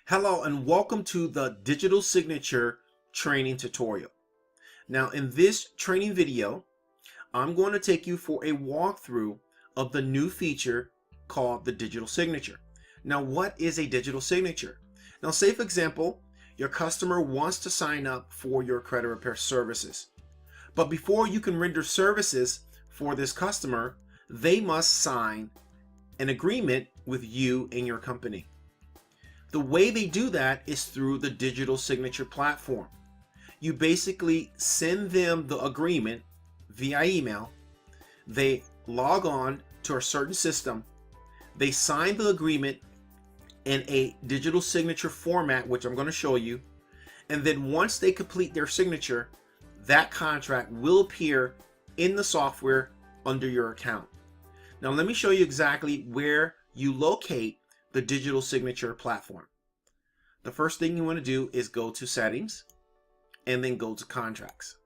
Hello and welcome to the digital signature training tutorial. Now in this training video, I'm going to take you for a walkthrough of the new feature called the digital signature. Now what is a digital signature? Now say for example, your customer wants to sign up for your credit repair services. But before you can render services for this customer, they must sign an agreement with you and your company. The way they do that is through the digital signature platform. You basically send them the agreement via email. They log on to a certain system. They sign the agreement in a digital signature format, which I'm going to show you. And then once they complete their signature, that contract will appear in the software under your account. Now let me show you exactly where you locate the digital signature platform. The first thing you want to do is go to settings and then go to contracts.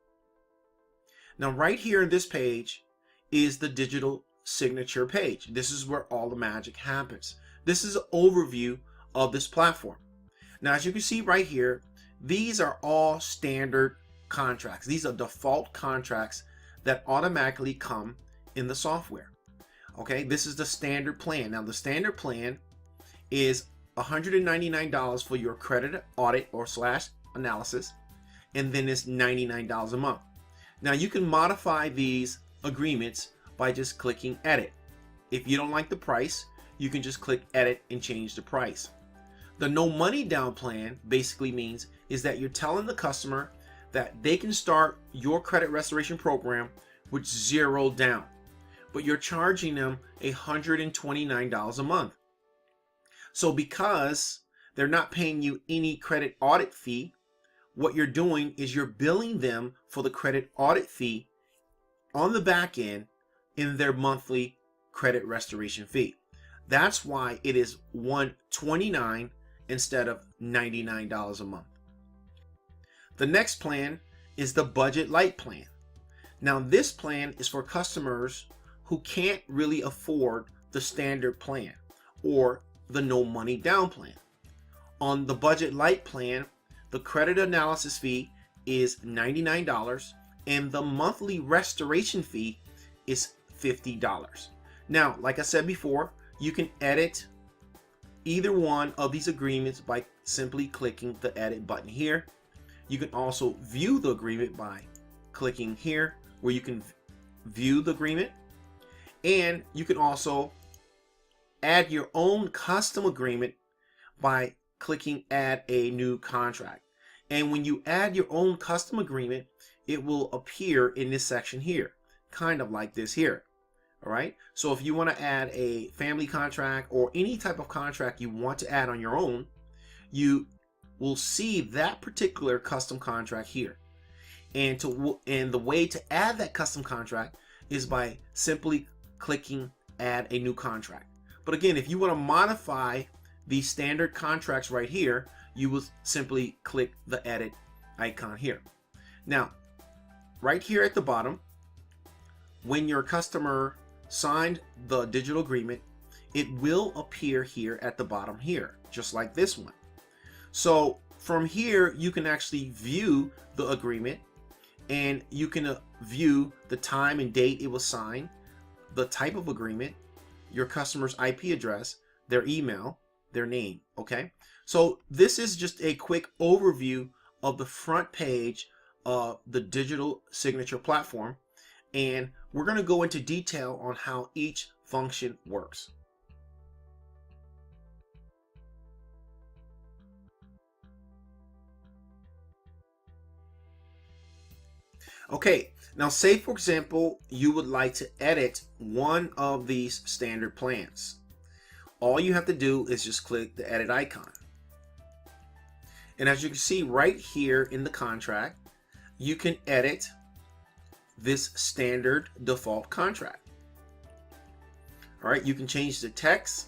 Now right here in this page is the digital signature page. This is where all the magic happens. This is an overview of this platform. Now as you can see right here, these are all standard contracts. These are default contracts that automatically come in the software. Okay, this is the standard plan. Now the standard plan is $199 for your credit audit or / analysis, and then it's $99 a month. Now you can modify these agreements by just clicking edit. If you don't like the price, you can just click edit and change the price. The no money down plan basically means is that you're telling the customer that they can start your credit restoration program with $0 down, but you're charging them $129 a month. So because they're not paying you any credit audit fee, what you're doing is you're billing them for the credit audit fee on the back end in their monthly credit restoration fee. That's why it is $129 instead of $99 a month. The next plan is the Budget Lite plan. Now this plan is for customers who can't really afford the standard plan or the no money down plan. On the Budget Lite plan, the credit analysis fee is $99 and the monthly restoration fee is $50. Now, like I said before, you can edit either one of these agreements by simply clicking the edit button here. You can also view the agreement by clicking here where you can view the agreement, and you can also add your own custom agreement by clicking add a new contract. And when you add your own custom agreement, it will appear in this section here, kind of like this here. All right. So if you want to add a family contract or any type of contract you want to add on your own, you will see that particular custom contract here. And the way to add that custom contract is by simply clicking add a new contract. But again, if you want to modify the standard contracts right here, you will simply click the edit icon here. Now, right here at the bottom, when your customer signed the digital agreement, it will appear here at the bottom here, just like this one. So from here, you can actually view the agreement, and you can view the time and date it was signed, the type of agreement, your customer's IP address, their email, their name. Okay, so this is just a quick overview of the front page of the digital signature platform, and we're going to go into detail on how each function works. Okay, now say for example you would like to edit one of these standard plans. All you have to do is just click the edit icon. And as you can see right here in the contract, you can edit this standard default contract. All right, you can change the text.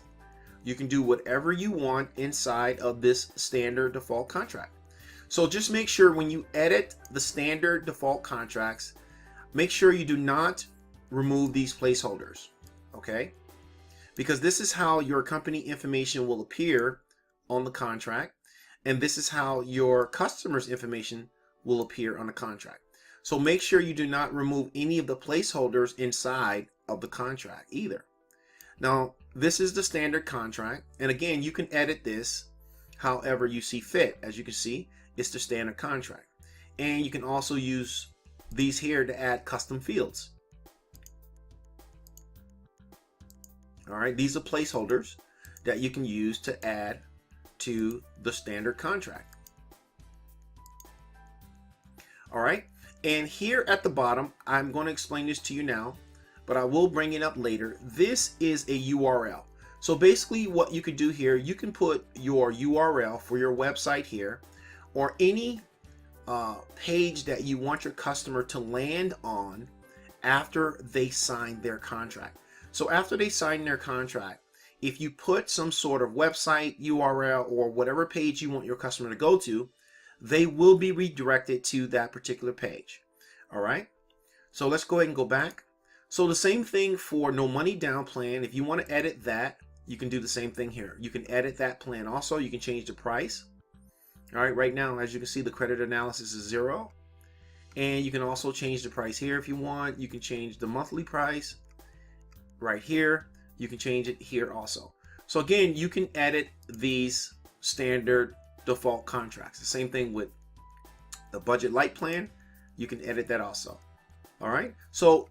You can do whatever you want inside of this standard default contract. So just make sure when you edit the standard default contracts, make sure you do not remove these placeholders, okay? Because this is how your company information will appear on the contract. And this is how your customer's information will appear on the contract. So make sure you do not remove any of the placeholders inside of the contract either. Now, this is the standard contract. And again, you can edit this however you see fit. As you can see, it's the standard contract. And you can also use these here to add custom fields. All right, these are placeholders that you can use to add to the standard contract. All right, and here at the bottom, I'm going to explain this to you now, but I will bring it up later. This is a URL. So basically what you could do here, you can put your URL for your website here, or any page that you want your customer to land on after they sign their contract. So after they sign their contract, if you put some sort of website URL or whatever page you want your customer to go to, they will be redirected to that particular page. All right, so let's go ahead and go back. So the same thing for no money down plan. If you want to edit that, you can do the same thing here. You can edit that plan. Also, you can change the price. All right, right now, as you can see, the credit analysis is 0. And you can also change the price here if you want. You can change the monthly price right here. You can change it here also. So again, you can edit these standard default contracts. The same thing with the budget light plan. You can edit that also. All right. So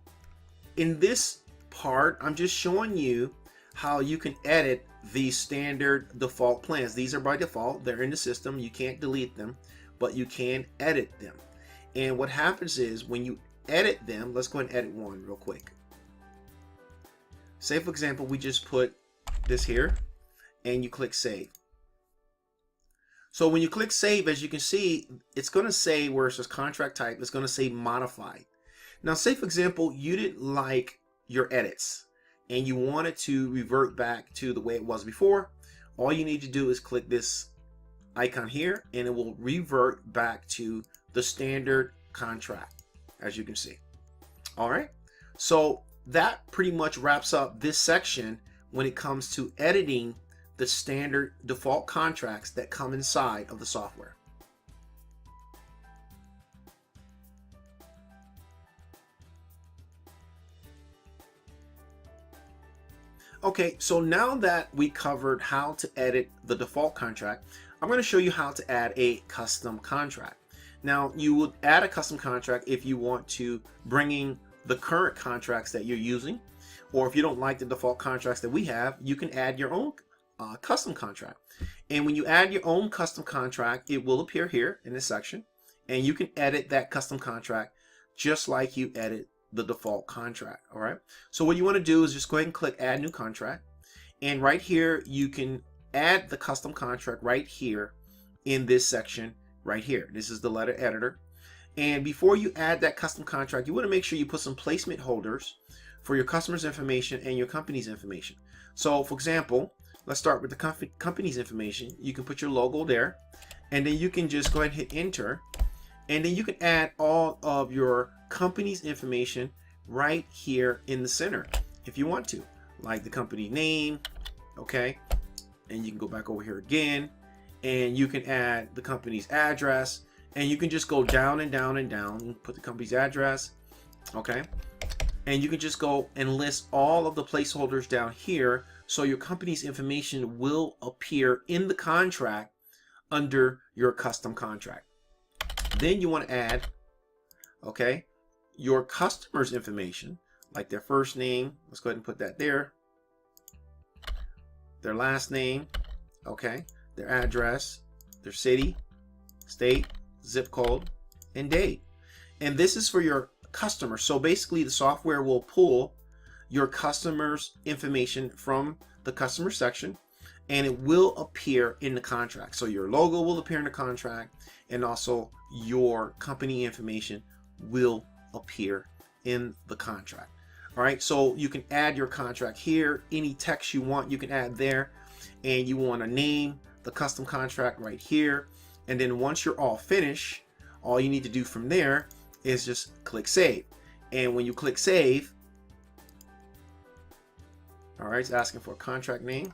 in this part, I'm just showing you how you can edit these standard default plans. These are by default. They're in the system. You can't delete them, but you can edit them. And what happens is when you edit them, let's go ahead and edit one real quick. Say, for example, we just put this here and you click save. So when you click save, as you can see, it's going to say where it says contract type, it's going to say modified. Now, say, for example, you didn't like your edits and you wanted to revert back to the way it was before. All you need to do is click this icon here and it will revert back to the standard contract, as you can see. All right. So that pretty much wraps up this section when it comes to editing the standard default contracts that come inside of the software. Okay, so now that we covered how to edit the default contract, I'm going to show you how to add a custom contract. Now, you would add a custom contract if you want to bring in the current contracts that you're using, or if you don't like the default contracts that we have, you can add your own custom contract. And when you add your own custom contract, it will appear here in this section, and you can edit that custom contract just like you edit the default contract. All right, so what you want to do is just go ahead and click add new contract, and right here you can add the custom contract right here in this section right here. This is the letter editor. And before you add that custom contract, you want to make sure you put some placement holders for your customer's information and your company's information. So for example, let's start with the company's information. You can put your logo there, and then you can just go ahead and hit enter, and then you can add all of your company's information right here in the center if you want to, like the company name. Okay, and you can go back over here again, and you can add the company's address, and you can just go down and down and down and put the company's address. Okay, and you can just go and list all of the placeholders down here, so your company's information will appear in the contract under your custom contract. Then you want to add, okay, your customer's information, like their first name. Let's go ahead and put that there. Their last name, okay, their address, their city, state, zip code, and date. And this is for your customer. So basically the software will pull your customer's information from the customer section, and it will appear in the contract. So your logo will appear in the contract, and also your company information will appear in the contract. All right, so you can add your contract here. Any text you want, you can add there, and you want to name the custom contract right here. And then once you're all finished, all you need to do from there is just click save. And when you click save, all right, it's asking for a contract name.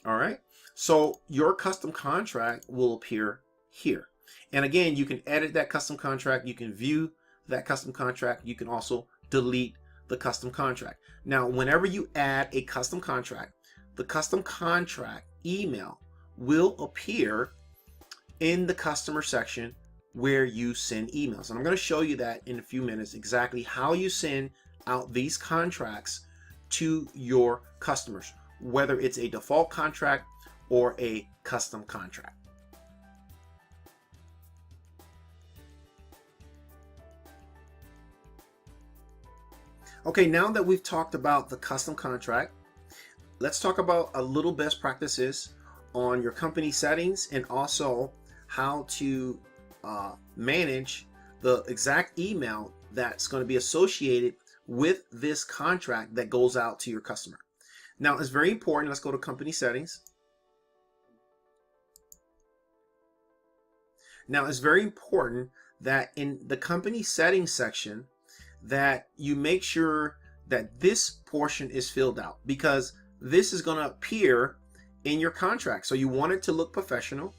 All right. So your custom contract will appear here. And again, you can edit that custom contract. You can view that custom contract. You can also delete the custom contract. Now, whenever you add a custom contract, the custom contract email will appear in the customer section where you send emails. And I'm going to show you that in a few minutes, exactly how you send out these contracts to your customers, whether it's a default contract or a custom contract. Okay, now that we've talked about the custom contract, let's talk about a little best practices on your company settings and also how to manage the exact email that's going to be associated with this contract that goes out to your customer. Now, it's very important. Let's go to company settings. Now, it's very important that in the company settings section that you make sure that this portion is filled out, because this is going to appear in your contract. So you want it to look professional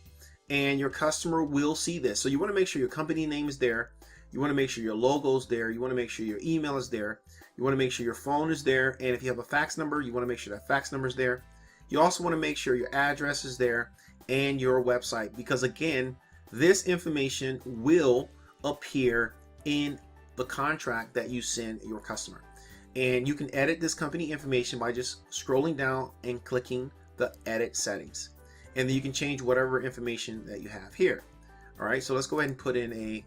and your customer will see this. So you want to make sure your company name is there. You want to make sure your logo is there. You want to make sure your email is there. You want to make sure your phone is there. And if you have a fax number, you want to make sure that fax number is there. You also want to make sure your address is there and your website, because again, this information will appear in the contract that you send your customer. And you can edit this company information by just scrolling down and clicking the edit settings. And then you can change whatever information that you have here. All right, so let's go ahead and put in a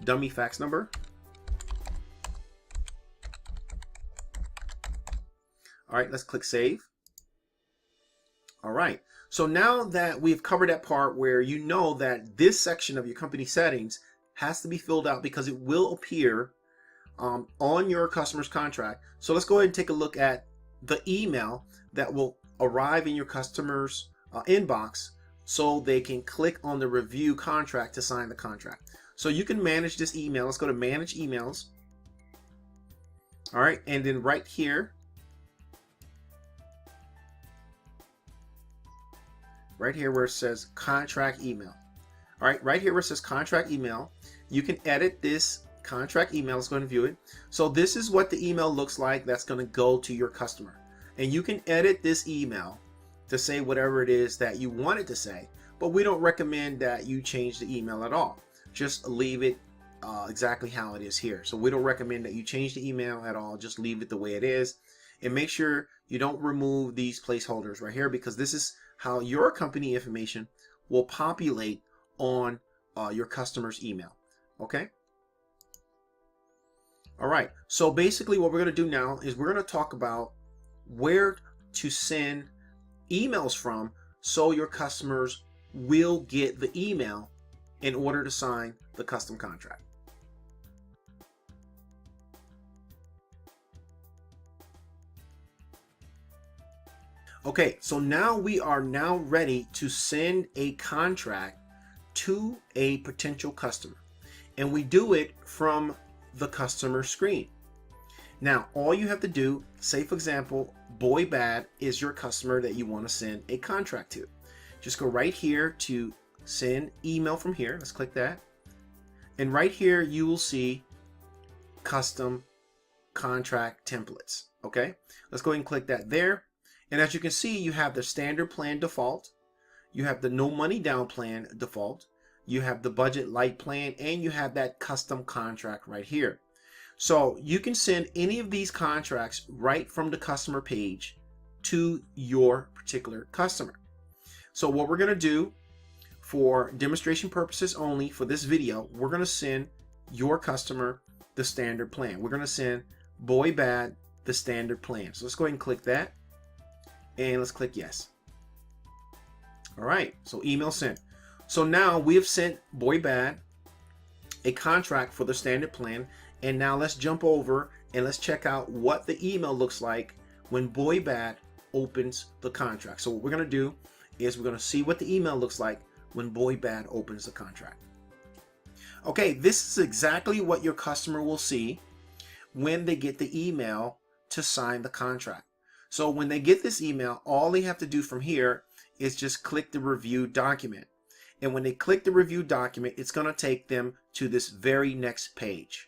dummy fax number. All right, let's click save. All right, so now that we've covered that part where you know that this section of your company settings has to be filled out because it will appear on your customer's contract. So let's go ahead and take a look at the email that will arrive in your customer's inbox so they can click on the review contract to sign the contract. So you can manage this email. Let's go to manage emails. All right, and then right here, where it says contract email. All right, right here where it says contract email, you can edit this contract email. Let's go ahead and view it. So this is what the email looks like that's going to go to your customer. And you can edit this email to say whatever it is that you want it to say, but we don't recommend that you change the email at all. Just leave it exactly how it is here. So we don't recommend that you change the email at all. Just leave it the way it is. And make sure you don't remove these placeholders right here, because this is how your company information will populate on your customer's email. Okay. All right. So basically what we're going to do now is we're going to talk about where to send emails from so your customers will get the email in order to sign the custom contract. Okay, so now we are ready to send a contract to a potential customer, and we do it from the customer screen. Now, all you have to do, say for example, Boy Bad is your customer that you want to send a contract to. Just go right here to send email from here. Let's click that. And right here, you will see custom contract templates. Okay, let's go ahead and click that there. And as you can see, you have the standard plan default. You have the no money down plan default. You have the budget light plan, and you have that custom contract right here. So you can send any of these contracts right from the customer page to your particular customer. So what we're going to do for demonstration purposes only for this video, we're going to send your customer the standard plan. We're going to send Boy Bad the standard plan. So let's go ahead and click that. And let's click yes. All right, so email sent. So now we have sent Boy Bad a contract for the standard plan. And now let's jump over and let's check out what the email looks like when Boy Bad opens the contract. So what we're going to do is we're going to see what the email looks like when Boy Bad opens the contract. Okay, this is exactly what your customer will see when they get the email to sign the contract. So when they get this email, all they have to do from here is just click the review document. And when they click the review document, it's going to take them to this very next page.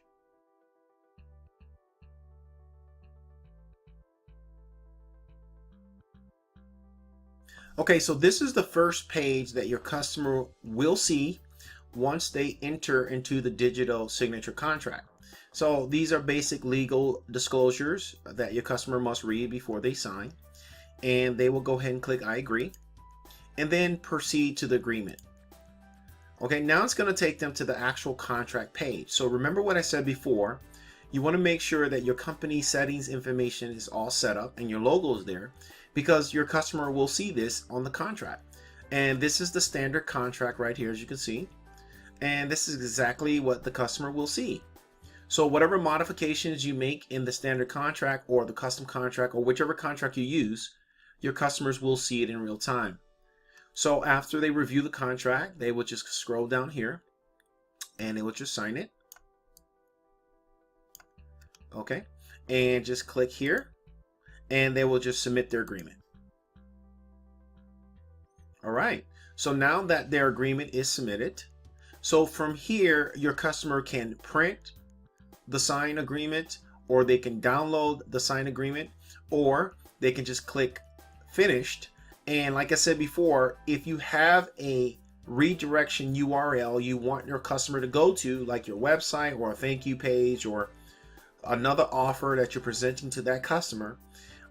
Okay, so this is the first page that your customer will see once they enter into the digital signature contract. So these are basic legal disclosures that your customer must read before they sign. And they will go ahead and click I agree and then proceed to the agreement. Okay, now it's going to take them to the actual contract page. So remember what I said before. You want to make sure that your company settings information is all set up and your logo is there, because your customer will see this on the contract. And this is the standard contract right here, as you can see. And this is exactly what the customer will see. So whatever modifications you make in the standard contract or the custom contract or whichever contract you use, your customers will see it in real time. So after they review the contract, they will just scroll down here and they will just sign it. Okay, and just click here and they will just submit their agreement. All right, so now that their agreement is submitted, so from here your customer can print the signed agreement, or they can download the signed agreement, or they can just click finished. And like I said before, if you have a redirection URL you want your customer to go to, like your website or a thank you page or another offer that you're presenting to that customer,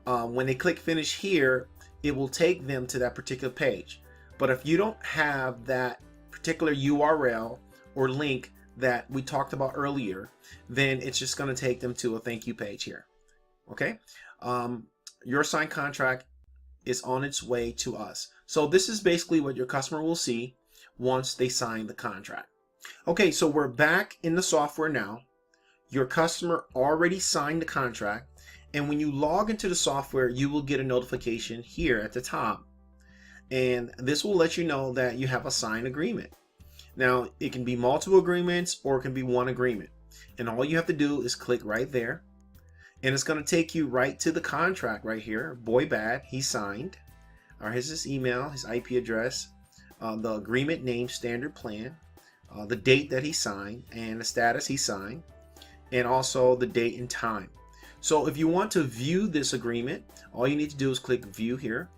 when they click finish here, it will take them to that particular page. But if you don't have that particular URL or link that we talked about earlier, then it's just going to take them to a thank you page here. Okay, your signed contract is on its way to us. So this is basically what your customer will see once they sign the contract. Okay, so we're back in the software now. Your customer already signed the contract, and when you log into the software, you will get a notification here at the top, and this will let you know that you have a signed agreement. Now, it can be multiple agreements or it can be one agreement, and all you have to do is click right there, and it's going to take you right to the contract right here. Boy Bad, he signed. Here's his email, his IP address, the agreement name, standard plan, the date that he signed, and the status he signed, and also the date and time. So if you want to view this agreement, all you need to do is click view here.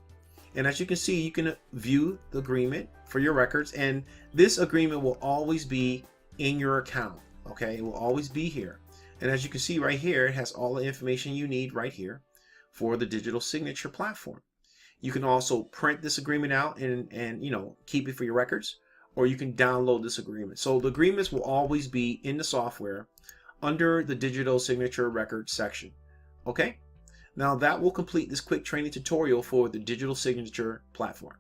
And as you can see, you can view the agreement for your records, and this agreement will always be in your account. Okay, it will always be here. And as you can see right here, it has all the information you need right here for the digital signature platform. You can also print this agreement out and keep it for your records, or you can download this agreement. So the agreements will always be in the software under the digital signature record section. Okay, now that will complete this quick training tutorial for the digital signature platform.